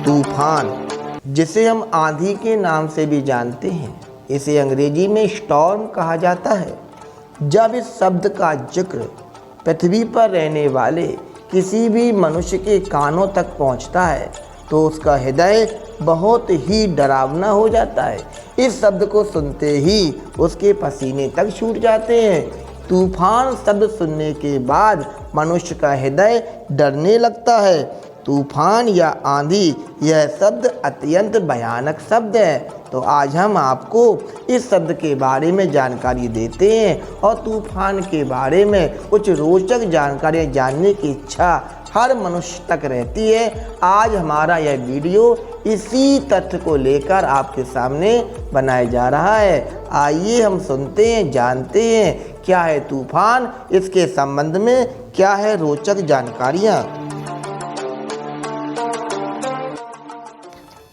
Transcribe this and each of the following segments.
तूफान, जिसे हम आंधी के नाम से भी जानते हैं, इसे अंग्रेजी में स्टॉर्म कहा जाता है। जब इस शब्द का जिक्र पृथ्वी पर रहने वाले किसी भी मनुष्य के कानों तक पहुंचता है तो उसका हृदय बहुत ही डरावना हो जाता है। इस शब्द को सुनते ही उसके पसीने तक छूट जाते हैं। तूफान शब्द सुनने के बाद मनुष्य का हृदय डरने लगता है। तूफान या आंधी, यह शब्द अत्यंत भयानक शब्द है। तो आज हम आपको इस शब्द के बारे में जानकारी देते हैं और तूफान के बारे में कुछ रोचक जानकारियाँ जानने की इच्छा हर मनुष्य तक रहती है। आज हमारा यह वीडियो इसी तथ्य को लेकर आपके सामने बनाया जा रहा है। आइए हम सुनते हैं, जानते हैं क्या है तूफान, इसके संबंध में क्या है रोचक जानकारियाँ।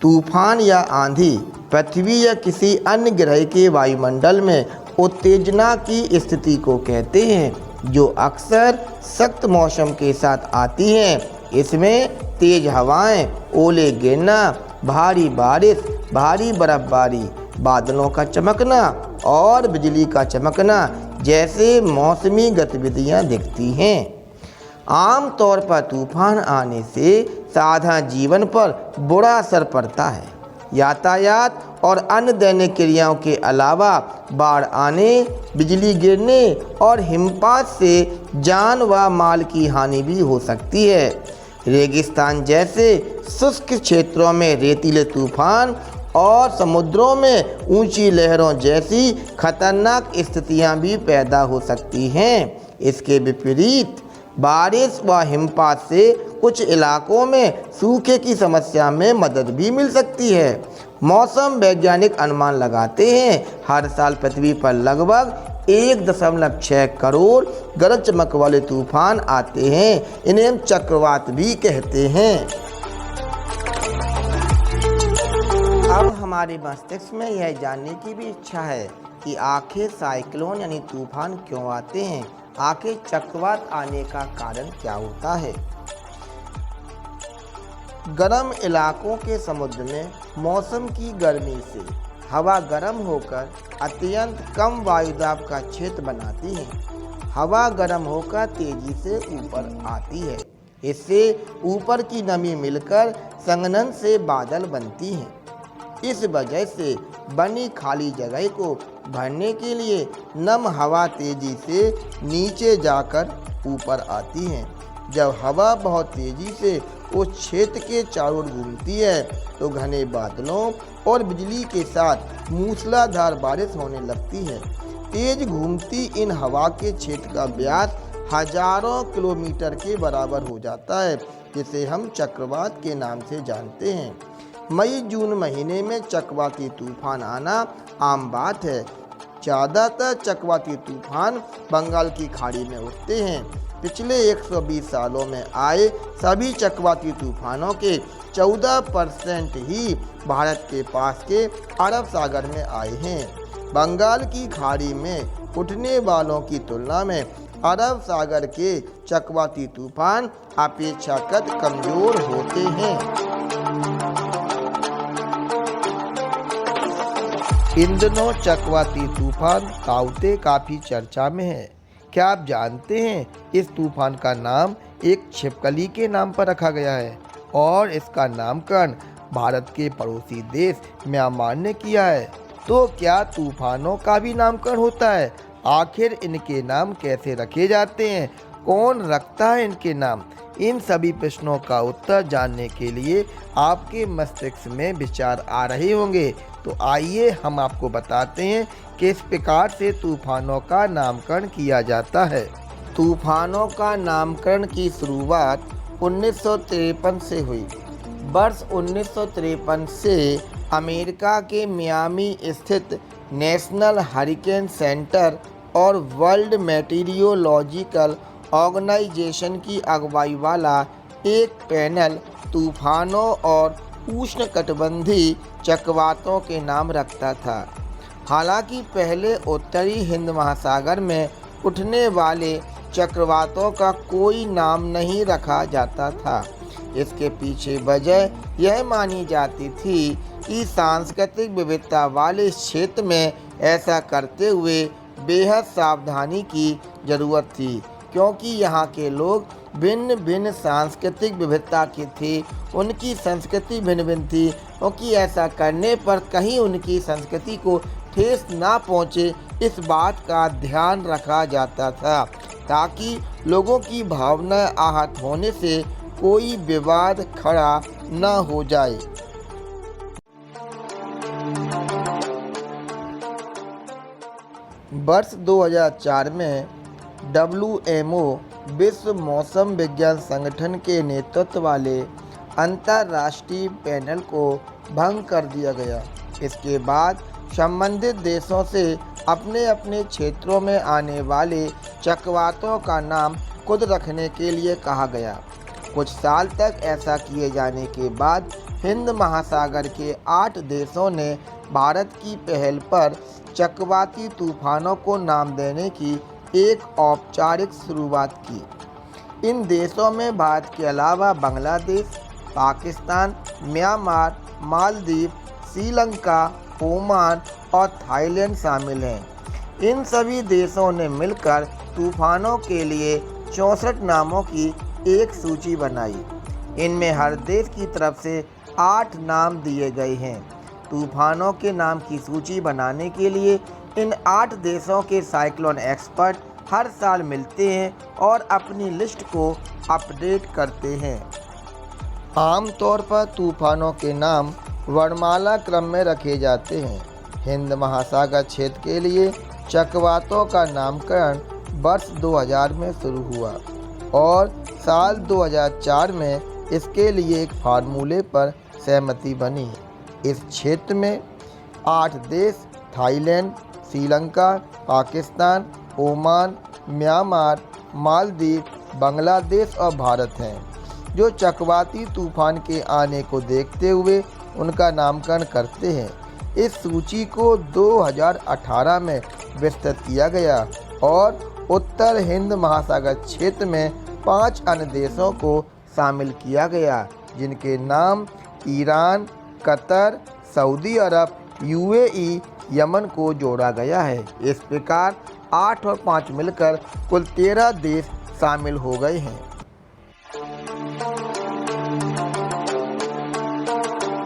तूफान या आंधी पृथ्वी या किसी अन्य ग्रह के वायुमंडल में उत्तेजना की स्थिति को कहते हैं, जो अक्सर सख्त मौसम के साथ आती हैं। इसमें तेज हवाएं, ओले गिरना, भारी बारिश, भारी बर्फबारी, बादलों का चमकना और बिजली का चमकना जैसे मौसमी गतिविधियां दिखती हैं। आम तौर पर तूफान आने से साधारण जीवन पर बुरा असर पड़ता है। यातायात और अन्य दैनिक क्रियाओं के अलावा बाढ़ आने, बिजली गिरने और हिमपात से जान व माल की हानि भी हो सकती है। रेगिस्तान जैसे शुष्क क्षेत्रों में रेतीले तूफान और समुद्रों में ऊंची लहरों जैसी खतरनाक स्थितियां भी पैदा हो सकती हैं। इसके विपरीत बारिश व हिमपात से कुछ इलाकों में सूखे की समस्या में मदद भी मिल सकती है। मौसम वैज्ञानिक अनुमान लगाते हैं हर साल पृथ्वी पर लगभग 1.6 करोड़ गरज चमक वाले तूफान आते हैं। इन्हें हम चक्रवात भी कहते हैं। अब हमारे मस्तिष्क में यह जानने की भी इच्छा है कि आखिर साइक्लोन यानी तूफान क्यों आते हैं, आखिर चक्रवात आने का कारण क्या होता है। गर्म इलाकों के समुद्र में मौसम की गर्मी से हवा गर्म होकर अत्यंत कम वायुदाब का क्षेत्र बनाती है। हवा गर्म होकर तेजी से ऊपर आती है। इससे ऊपर की नमी मिलकर संघनन से बादल बनती हैं। इस वजह से बनी खाली जगह को भरने के लिए नम हवा तेजी से नीचे जाकर ऊपर आती है। जब हवा बहुत तेजी से उस क्षेत्र के चारों ओर घूमती है तो घने बादलों और बिजली के साथ मूसलाधार बारिश होने लगती है। तेज घूमती इन हवा के क्षेत्र का व्यास हजारों किलोमीटर के बराबर हो जाता है, जिसे हम चक्रवात के नाम से जानते हैं। मई जून महीने में चक्रवाती तूफान आना आम बात है। ज़्यादातर चक्रवाती तूफान बंगाल की खाड़ी में उठते हैं। पिछले 120 सालों में आए सभी चक्रवाती तूफानों के 14% ही भारत के पास के अरब सागर में आए हैं। बंगाल की खाड़ी में उठने वालों की तुलना में अरब सागर के चक्रवाती तूफान अपेक्षाकृत कमजोर होते हैं। इन दिनों चक्रवाती तूफान ताउते काफ़ी चर्चा में है। क्या आप जानते हैं इस तूफान का नाम एक छिपकली के नाम पर रखा गया है और इसका नामकरण भारत के पड़ोसी देश म्यांमार ने किया है। तो क्या तूफानों का भी नामकरण होता है? आखिर इनके नाम कैसे रखे जाते हैं? कौन रखता है इनके नाम? इन सभी प्रश्नों का उत्तर जानने के लिए आपके मस्तिष्क में विचार आ रहे होंगे। तो आइए हम आपको बताते हैं कि इस प्रकार से तूफानों का नामकरण किया जाता है। तूफानों का नामकरण की शुरुआत 1953 से हुई। वर्ष 1953 से अमेरिका के मियामी स्थित नेशनल हरिकेन सेंटर और वर्ल्ड मेटीरियोलॉजिकल ऑर्गेनाइजेशन की अगुवाई वाला एक पैनल तूफानों और उष्णकटिबंधीय चक्रवातों के नाम रखता था। हालांकि पहले उत्तरी हिंद महासागर में उठने वाले चक्रवातों का कोई नाम नहीं रखा जाता था। इसके पीछे वजह यह मानी जाती थी कि सांस्कृतिक विविधता वाले इस क्षेत्र में ऐसा करते हुए बेहद सावधानी की जरूरत थी, क्योंकि यहाँ के लोग भिन्न भिन्न सांस्कृतिक विविधता के थे। उनकी संस्कृति भिन्न भिन्न थी, क्योंकि ऐसा करने पर कहीं उनकी संस्कृति को ठेस ना पहुँचे, इस बात का ध्यान रखा जाता था, ताकि लोगों की भावना आहत होने से कोई विवाद खड़ा न हो जाए। वर्ष 2004 में WMO विश्व मौसम विज्ञान संगठन के नेतृत्व वाले अंतर्राष्ट्रीय पैनल को भंग कर दिया गया। इसके बाद संबंधित देशों से अपने अपने क्षेत्रों में आने वाले चक्रवातों का नाम खुद रखने के लिए कहा गया। कुछ साल तक ऐसा किए जाने के बाद हिंद महासागर के 8 देशों ने भारत की पहल पर चक्रवाती तूफानों को नाम देने की एक औपचारिक शुरुआत की। इन देशों में भारत के अलावा बांग्लादेश, पाकिस्तान, म्यांमार, मालदीव, श्रीलंका, ओमान और थाईलैंड शामिल हैं। इन सभी देशों ने मिलकर तूफानों के लिए 64 नामों की एक सूची बनाई। इनमें हर देश की तरफ से 8 नाम दिए गए हैं। तूफानों के नाम की सूची बनाने के लिए इन 8 देशों के साइक्लोन एक्सपर्ट हर साल मिलते हैं और अपनी लिस्ट को अपडेट करते हैं। आमतौर पर तूफानों के नाम वर्णमाला क्रम में रखे जाते हैं। हिंद महासागर क्षेत्र के लिए चक्रवातों का नामकरण वर्ष 2000 में शुरू हुआ और साल 2004 में इसके लिए एक फार्मूले पर सहमति बनी। इस क्षेत्र में 8 देश Thailand, Sri Lanka, Pakistan, Oman, Myanmar, Maldives, Bangladesh और भारत हैं, जो चक्रवाती तूफान के आने को देखते हुए उनका नामकरण करते हैं। इस सूची को 2018 में विस्तृत किया गया और उत्तर हिंद महासागर क्षेत्र में 5 अन्य देशों को शामिल किया गया, जिनके नाम ईरान, कतर, सऊदी अरब, UAE, यमन को जोड़ा गया है। इस प्रकार 8 और 5 मिलकर कुल 13 देश शामिल हो गए हैं।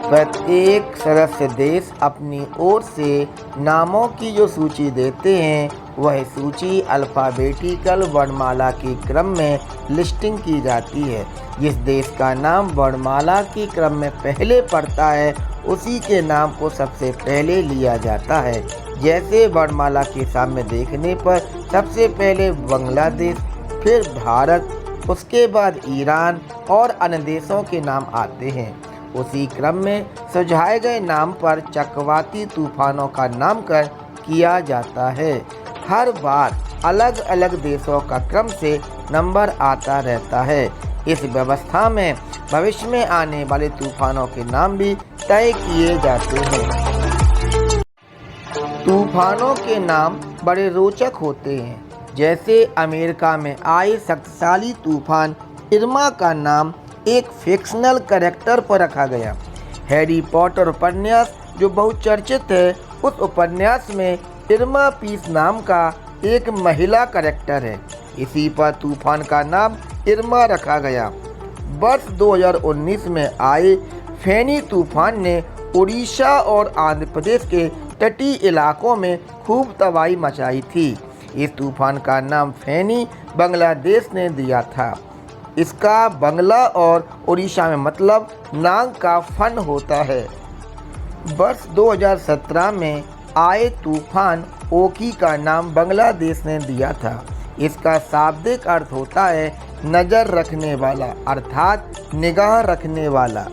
प्रत्येक सदस्य देश अपनी ओर से नामों की जो सूची देते हैं, वह सूची अल्फ़ाबेटिकल वर्णमाला के क्रम में लिस्टिंग की जाती है। जिस देश का नाम वर्णमाला के क्रम में पहले पड़ता है, उसी के नाम को सबसे पहले लिया जाता है। जैसे वर्णमाला के सामने देखने पर सबसे पहले बांग्लादेश, फिर भारत, उसके बाद ईरान और अन्य देशों के नाम आते हैं। उसी क्रम में सुझाए गए नाम पर चक्रवाती तूफानों का नामकरण किया जाता है। हर बार अलग अलग देशों का क्रम से नंबर आता रहता है। इस व्यवस्था में भविष्य में आने वाले तूफानों के नाम भी तय किए जाते हैं। तूफानों के नाम बड़े रोचक होते हैं। जैसे अमेरिका में आए शक्तिशाली तूफान इरमा का नाम एक फिक्शनल कैरेक्टर पर रखा गया। हैरी पॉटर उपन्यास जो बहुत चर्चित है, उस उपन्यास में इरमा पीस नाम का एक महिला कैरेक्टर है। इसी पर तूफान का नाम इरमा रखा गया। वर्ष 2019 में आए फैनी तूफान ने उड़ीसा और आंध्र प्रदेश के तटीय इलाकों में खूब तबाही मचाई थी। इस तूफान का नाम फैनी बांग्लादेश ने दिया था। इसका बांग्ला और उड़ीसा में मतलब नाग का फन होता है। वर्ष 2017 में आए तूफान ओकी का नाम बांग्लादेश ने दिया था। इसका शाब्दिक अर्थ होता है नज़र रखने वाला, अर्थात निगाह रखने वाला।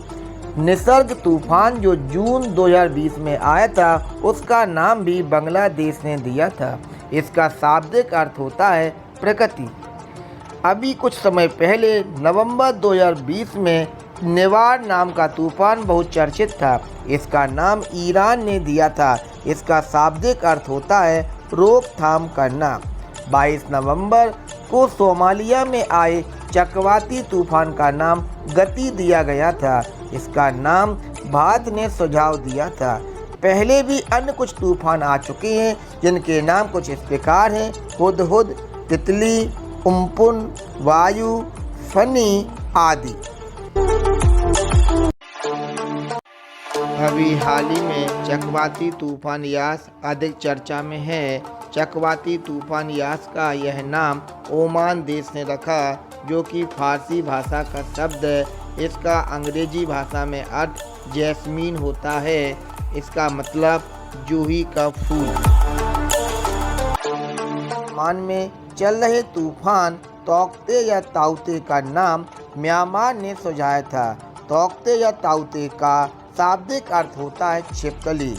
निसर्ग तूफान जो जून 2020 में आया था, उसका नाम भी बांग्लादेश ने दिया था। इसका शाब्दिक अर्थ होता है प्रकृति। अभी कुछ समय पहले नवंबर 2020 में निवार नाम का तूफान बहुत चर्चित था। इसका नाम ईरान ने दिया था। इसका शाब्दिक अर्थ होता है रोकथाम करना। 22 नवंबर को सोमालिया में आए चक्रवाती तूफान का नाम गति दिया गया था। इसका नाम भारत ने सुझाव दिया था। पहले भी अन्य कुछ तूफान आ चुके हैं जिनके नाम कुछ इस प्रकार हैं: हुदहुद, तितली, उम्पुन, वायु, फनी आदि। अभी हाल ही में चक्रवाती तूफान यास अधिक चर्चा में है। चक्रवाती तूफान यास का यह नाम ओमान देश ने रखा, जो कि फारसी भाषा का शब्द है। इसका अंग्रेजी भाषा में अर्थ जैस्मीन होता है। इसका मतलब जूही का फूल। ओमान में चल रहे तूफान तौकते या ताउते का नाम म्यांमार ने सुझाया था। तौकते या ताउते का शाब्दिक अर्थ होता है छिपकली।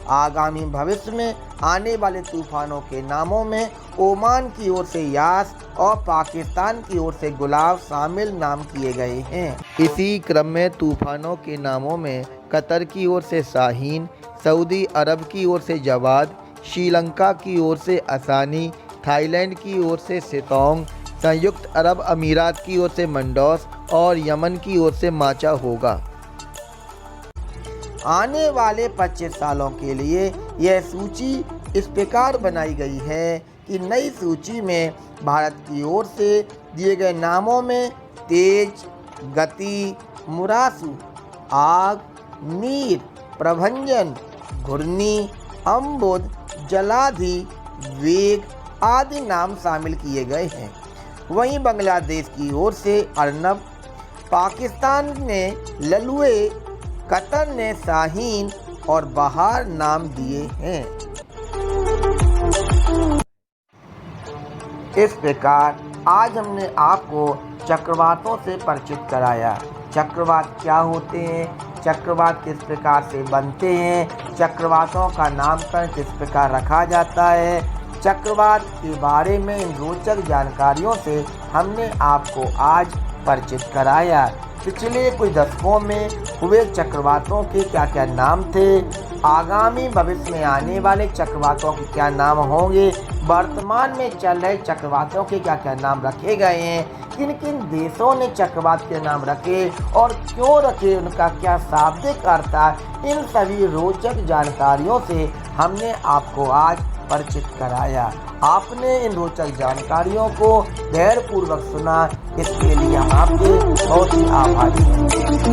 आगामी भविष्य में आने वाले तूफानों के नामों में ओमान की ओर से यास और पाकिस्तान की ओर से गुलाब शामिल नाम किए गए हैं। इसी क्रम में तूफानों के नामों में कतर की ओर से शाहीन, सऊदी अरब की ओर से जवाद, श्रीलंका की ओर से असानी, थाईलैंड की ओर से सितोंग, संयुक्त अरब अमीरात की ओर से मंडोस और यमन की ओर से माचा होगा। आने वाले 25 सालों के लिए यह सूची इस प्रकार बनाई गई है कि नई सूची में भारत की ओर से दिए गए नामों में तेज, गति, मुरासू, आग, नीर, प्रभंजन, घूर्णी, अम्बुद, जलाधि, वेग आदि नाम शामिल किए गए हैं। वहीं बांग्लादेश की ओर से अर्नब, पाकिस्तान ने ललुए, कतर ने शाहीन और बहार नाम दिए हैं। इस प्रकार आज हमने आपको चक्रवातों से परिचित कराया। चक्रवात क्या होते हैं, चक्रवात किस प्रकार से बनते हैं, चक्रवातों का नामकरण किस प्रकार रखा जाता है, चक्रवात के बारे में इन रोचक जानकारियों से हमने आपको आज परिचित कराया। पिछले कुछ दशकों में हुए चक्रवातों के क्या क्या नाम थे, आगामी भविष्य में आने वाले चक्रवातों के क्या नाम होंगे, वर्तमान में चल रहे चक्रवातों के क्या क्या नाम रखे गए हैं, किन किन देशों ने चक्रवात के नाम रखे और क्यों रखे, उनका क्या शाब्दिक अर्थ था, इन सभी रोचक जानकारियों से हमने आपको आज परिचित कराया। आपने इन रोचक जानकारियों को धैर्यपूर्वक सुना, इसके लिए हम आपके बहुत ही आभारी हैं।